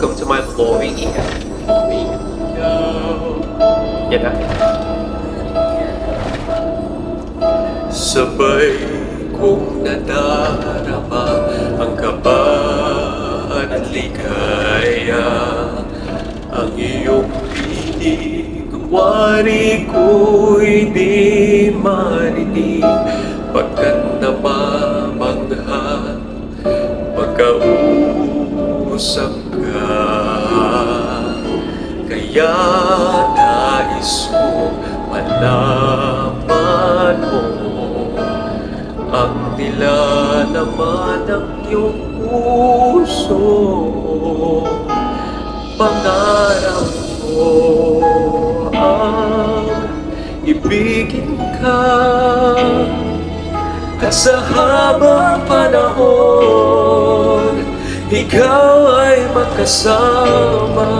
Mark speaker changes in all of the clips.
Speaker 1: Welcome to my flowing ear. Yan na. Sabay kong nadarama ang kaba at ligaya. Ang iyong pinig, wari ko'y di marinig. Pagkat namamangha, pagkausap ka. Kaya nais ko malaman mo ang nilalaman ng iyong puso. Pangarap ko ang ibigin ka, at sa habang panahon ikaw ay makasama.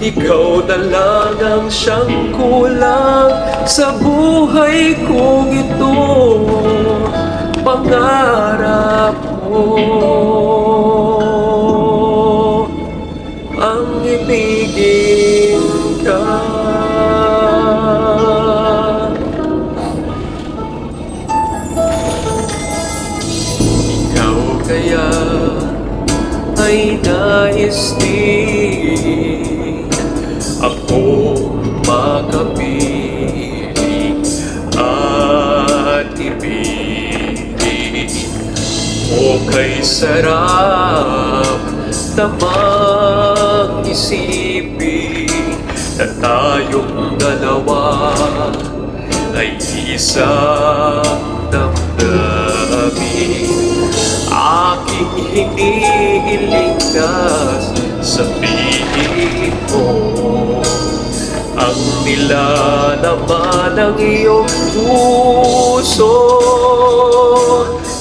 Speaker 1: Ikaw na lang ang siyang kulang sa buhay kong ito. Pangarap ko ang ibigin ka. Ikaw kaya ay nais din ako makapiling at ibigin. O kay sarap namang isipin na tayong dalawa ay isang damdamin. Aking hinihiling na sabihin mo ang nilalaman ng iyong puso.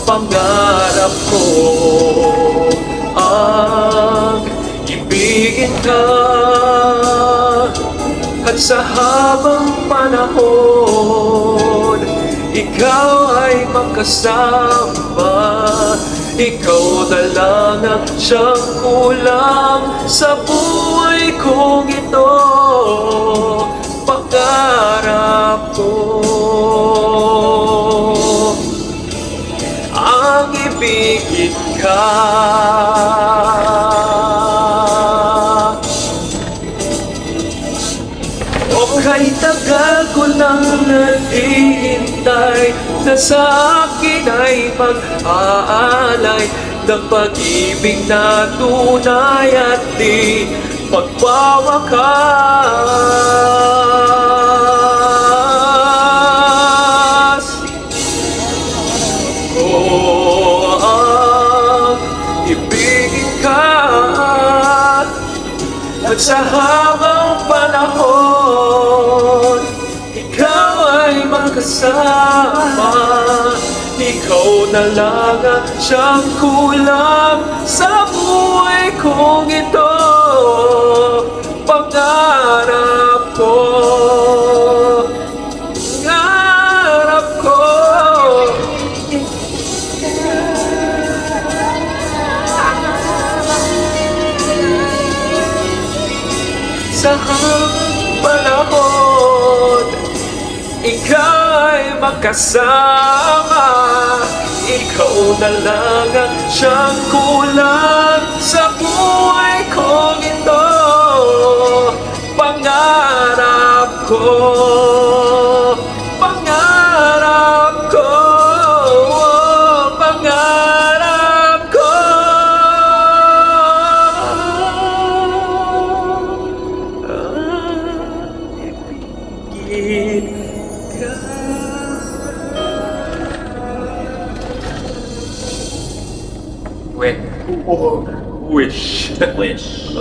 Speaker 1: Pangarap ko ang ibigin ka, at sa habang panahon ikaw ay makasama. Ikaw na lang ang siyang kulang sa buhay kong ito. Pangarap ko ang ibigin ka. O kahit tagal ko nang naghihintay na sa akin ay mag-aalay ng pag-ibig na tunay at di magwawakas. O ang ibigin ka, at sa habang panahon ikaw ay makasama. Ikaw na lang ang siyang kulang sa buhay kong ito. Pangarap ko, pangarap ko sa panahon ikaw ay makasama. Ikaw na lang ang siyang kulang sa buhay kong ito. Pangarap ko, pangarap ko, pangarap ko. Ibigin ka. When? Wish.
Speaker 2: Wish.